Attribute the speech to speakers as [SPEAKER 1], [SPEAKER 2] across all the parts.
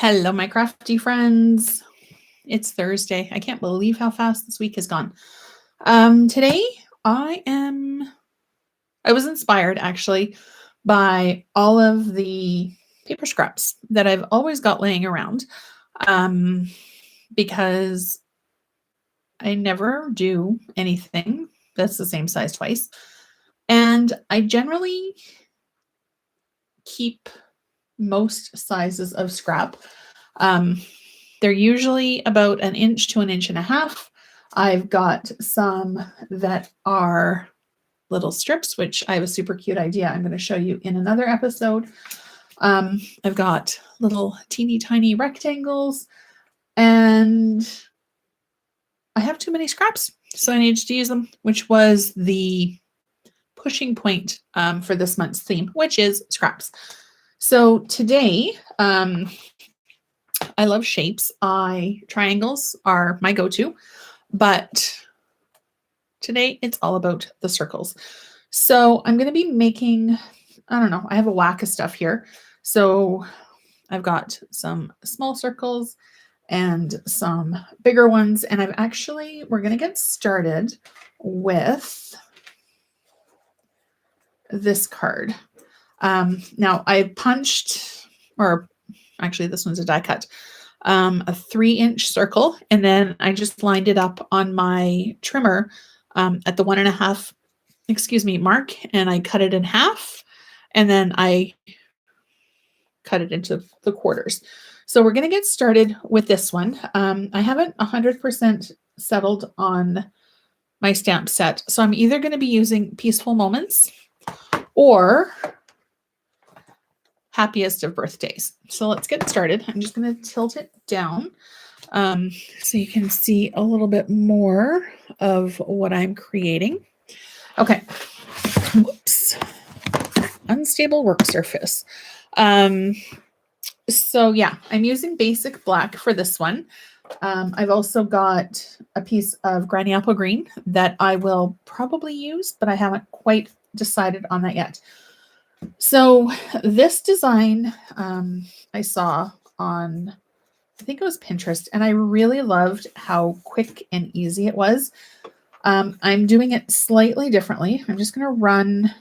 [SPEAKER 1] Hello, my crafty friends. It's Thursday. I can't believe how fast this week has gone. Today I was inspired actually by all of the paper scraps that I've always got laying around um, because I never do anything that's the same size twice. And I generally keep most sizes of scrap. Um, they're usually about an inch to an inch and a half. I've got some that are little strips, which I have a super cute idea I'm going to show you in another episode. I've got little teeny tiny rectangles, and I have too many scraps, so I needed to use them, which was the pushing point for this month's theme, which is scraps. So today, I love shapes. Triangles are my go-to, but today it's all about the circles. So I'm going to be making, I don't know, I have a whack of stuff here. So I've got some small circles and some bigger ones. And we're going to get started with this card. Now I punched, or actually this one's a die cut, a 3-inch circle, and then I just lined it up on my trimmer at the 1.5 mark, and I cut it in half, and then I cut it into the quarters. So we're going to get started with this one. I haven't 100% settled on my stamp set, so I'm either going to be using Peaceful Moments or Happiest of Birthdays. So let's get started. I'm just going to tilt it down so you can see a little bit more of what I'm creating. Okay. Whoops. Unstable work surface. So yeah, I'm using basic black for this one. I've also got a piece of Granny Apple Green that I will probably use, but I haven't quite decided on that yet. So this design I saw on, I think it was Pinterest, and I really loved how quick and easy it was. I'm doing it slightly differently. I'm just going to run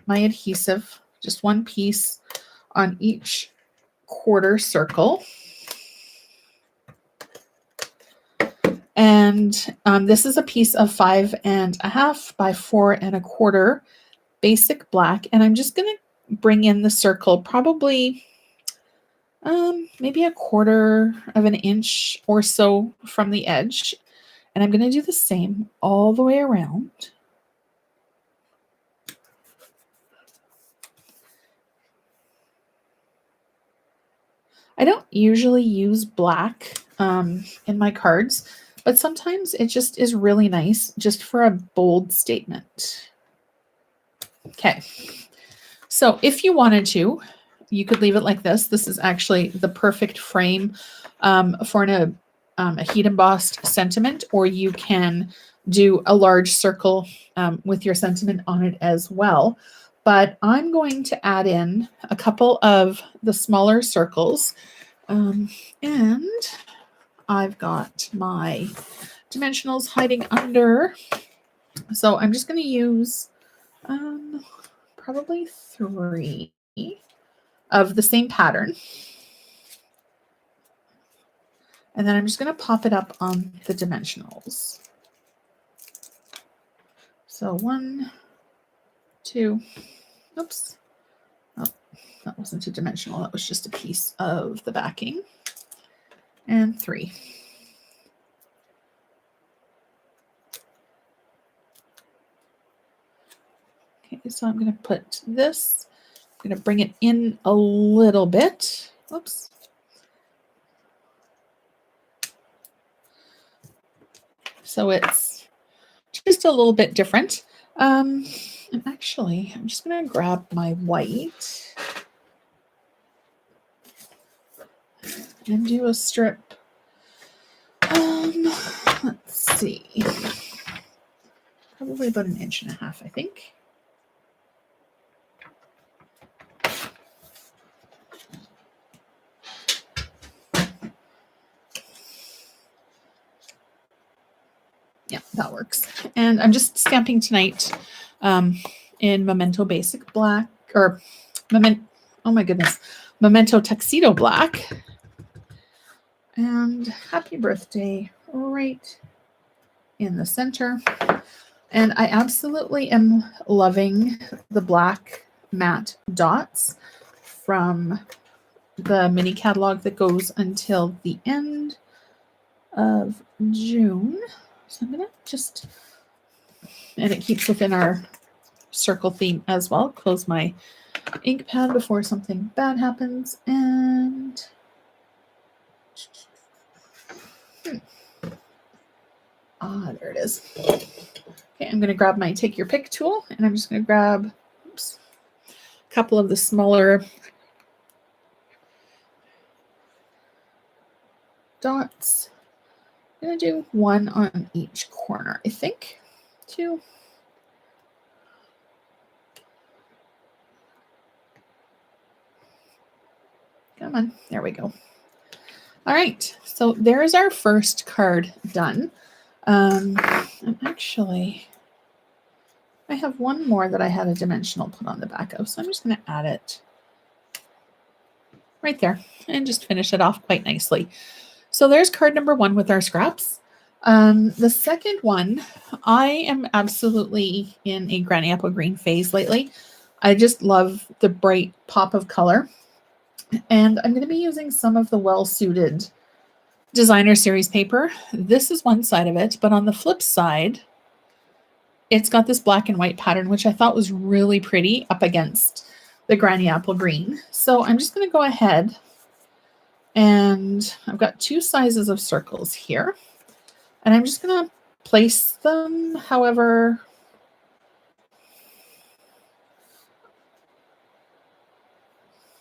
[SPEAKER 1] my adhesive, just one piece on each quarter circle. And this is a piece of 5.5 by 4.25 basic black. And I'm just going to bring in the circle probably maybe 1/4 of an inch or so from the edge. And I'm going to do the same all the way around. I don't usually use black in my cards, but sometimes it just is really nice just for a bold statement. Okay, so if you wanted to, you could leave it like this. This is actually the perfect frame for a heat embossed sentiment, or you can do a large circle with your sentiment on it as well. But I'm going to add in a couple of the smaller circles, and I've got my dimensionals hiding under. So I'm just going to use probably 3 of the same pattern. And then I'm just going to pop it up on the dimensionals. So 1, 2, oops. Oh, that wasn't a dimensional. That was just a piece of the backing. And 3. Okay, so I'm going to put this, I'm going to bring it in a little bit. Oops. So it's just a little bit different. And actually, I'm just going to grab my white and do a strip. Let's see. Probably about 1.5 inches, I think. that works. And I'm just stamping tonight in Memento Basic Black, or oh my goodness, Memento Tuxedo Black. And happy birthday right in the center. And I absolutely am loving the black matte dots from the mini catalog that goes until the end of June. So I'm going to just, and it keeps within our circle theme as well. Close my ink pad before something bad happens. And there it is. Okay, I'm going to grab my take your pick tool, and I'm just going to grab a couple of the smaller dots. I'm going to do one on each corner, I think. Two. Come on, there we go. All right, so there's our first card done. And actually, I have one more that I had a dimensional put on the back of, so I'm just going to add it right there and just finish it off quite nicely. So there's card number one with our scraps. The second one, I am absolutely in a granny apple green phase lately. I just love the bright pop of color. And I'm going to be using some of the well-suited designer series paper. This is one side of it, but on the flip side, it's got this black and white pattern, which I thought was really pretty up against the granny apple green. So I'm just going to go ahead, and I've got two sizes of circles here, and I'm just going to place them however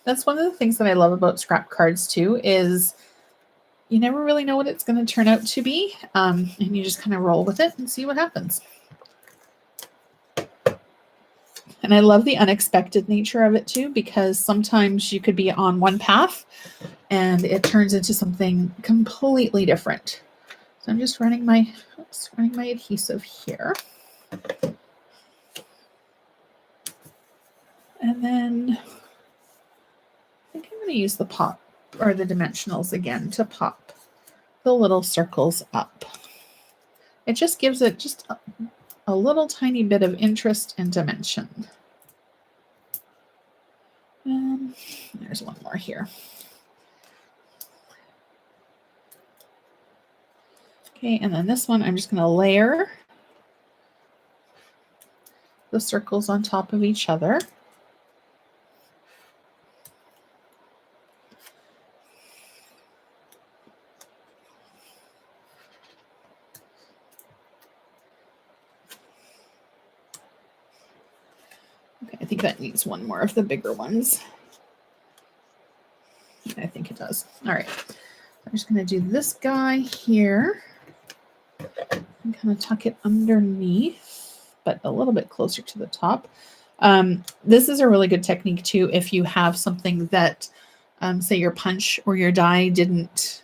[SPEAKER 1] that's one of the things that I love about scrap cards too, is you never really know what it's going to turn out to be, and you just kind of roll with it and see what happens. And I love the unexpected nature of it too, because sometimes you could be on one path and it turns into something completely different. So I'm just running my adhesive here. And then I think I'm going to use the pop or the dimensionals again to pop the little circles up. It just gives it just a little tiny bit of interest and dimension. And there's one more here. Okay, and then this one, I'm just going to layer the circles on top of each other. Okay, I think that needs one more of the bigger ones. I think it does. All right, I'm just going to do this guy here and kind of tuck it underneath, but a little bit closer to the top. This is a really good technique too if you have something that, say your punch or your die didn't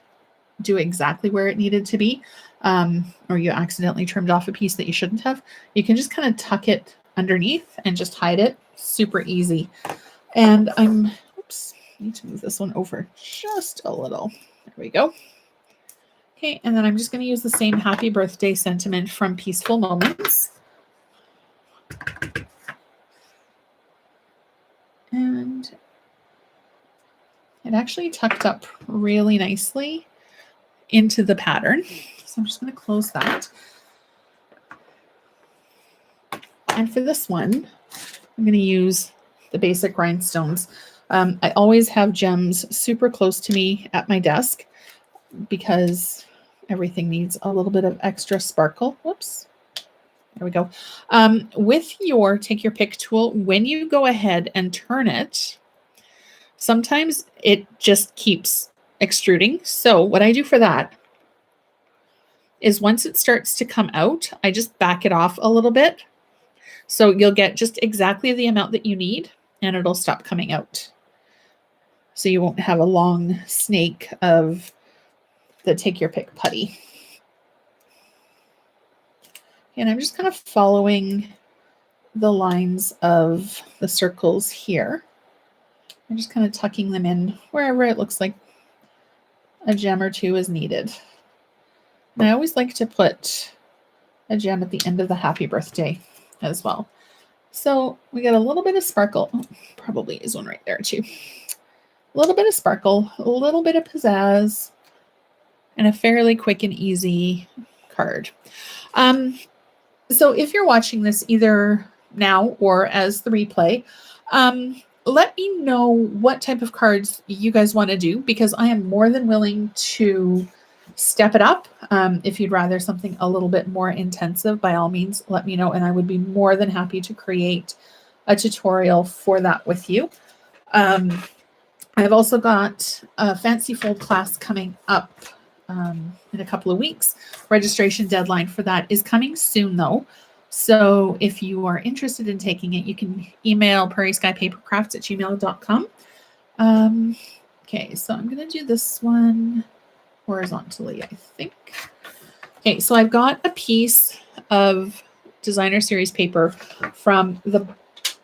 [SPEAKER 1] do exactly where it needed to be, or you accidentally trimmed off a piece that you shouldn't have. You can just kind of tuck it underneath and just hide it. Super easy. And oops, I need to move this one over just a little. There we go. Okay, and then I'm just going to use the same happy birthday sentiment from Peaceful Moments. And it actually tucked up really nicely into the pattern. So I'm just going to close that. And for this one, I'm going to use the basic rhinestones. I always have gems super close to me at my desk because everything needs a little bit of extra sparkle. Whoops. There we go. With your take your pick tool, when you go ahead and turn it, sometimes it just keeps extruding. So what I do for that is once it starts to come out, I just back it off a little bit. So you'll get just exactly the amount that you need and it'll stop coming out. So you won't have a long snake of the take your pick putty. And I'm just kind of following the lines of the circles here. I'm just kind of tucking them in wherever it looks like a gem or two is needed. And I always like to put a gem at the end of the happy birthday as well. So we got a little bit of sparkle. Oh, probably is one right there too. A little bit of sparkle, a little bit of pizzazz, and a fairly quick and easy card. So if you're watching this either now or as the replay, let me know what type of cards you guys want to do, because I am more than willing to step it up. If you'd rather something a little bit more intensive, by all means, let me know, and I would be more than happy to create a tutorial for that with you. I've also got a Fancy Fold class coming up in a couple of weeks. Registration deadline for that is coming soon, though. So if you are interested in taking it, you can email prairieskypapercrafts@gmail.com. Okay, so I'm going to do this one horizontally, I think. Okay, so I've got a piece of designer series paper from the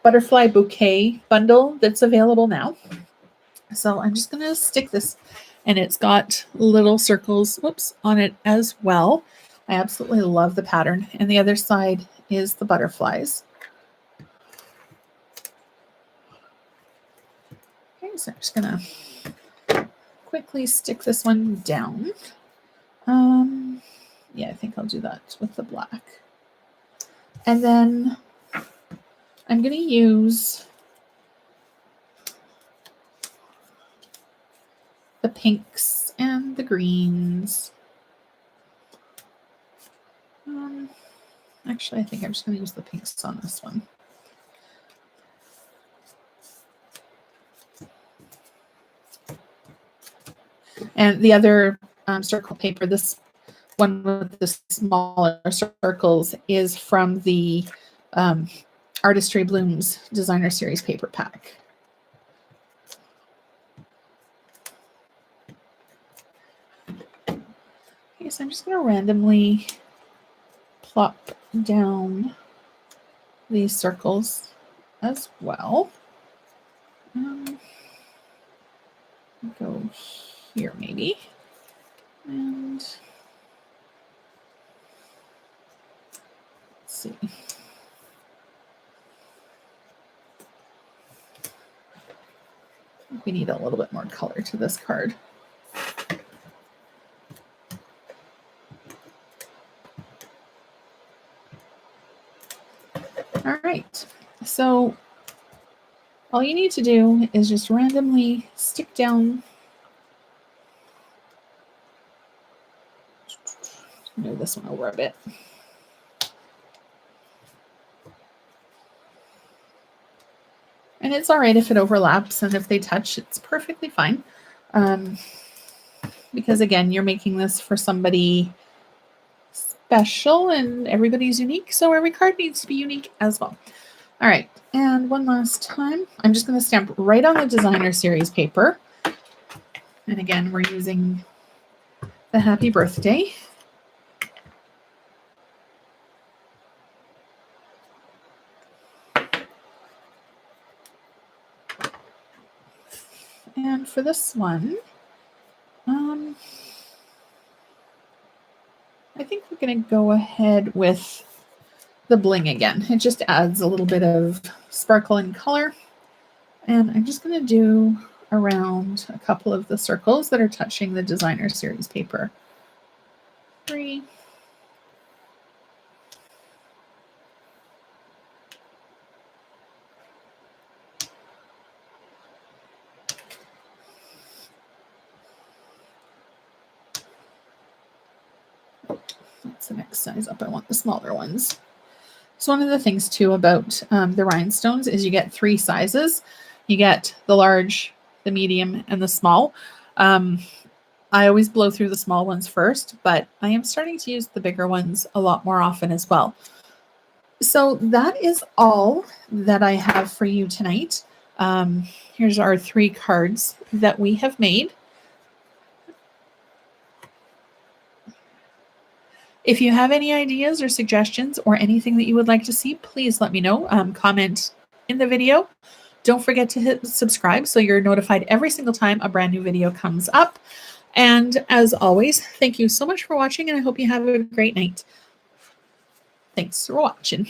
[SPEAKER 1] butterfly bouquet bundle that's available now. So I'm just going to stick this, and it's got little circles, on it as well. I absolutely love the pattern. And the other side is the butterflies. Okay, so I'm just going to quickly stick this one down. Yeah, I think I'll do that with the black. And then I'm going to use the pinks and the greens. Actually, I think I'm just going to use the pinks on this one. And the other circle paper, this one with the smaller circles, is from the Artistry Blooms Designer Series paper pack. Okay, so I'm just going to randomly plop down these circles as well. Go here maybe. And let's see. We need a little bit more color to this card. All right, so all you need to do is just randomly stick down. Move this one over a bit. And it's all right if it overlaps, and if they touch, it's perfectly fine. Because again, you're making this for somebody special, and everybody's unique, so every card needs to be unique as well. All right, and one last time, I'm just going to stamp right on the designer series paper. And again, we're using the happy birthday. And for this one, I think we're going to go ahead with the bling again. It just adds a little bit of sparkle and color. And I'm just going to do around a couple of the circles that are touching the designer series paper. 3. That's the next size up. I want the smaller ones. So one of the things too about the rhinestones is you get 3 sizes. You get the large, the medium, and the small. I always blow through the small ones first, but I am starting to use the bigger ones a lot more often as well. So that is all that I have for you tonight. Here's our 3 cards that we have made. If you have any ideas or suggestions or anything that you would like to see, please let me know. Comment in the video. Don't forget to hit subscribe so you're notified every single time a brand new video comes up. And as always, thank you so much for watching, and I hope you have a great night. Thanks for watching.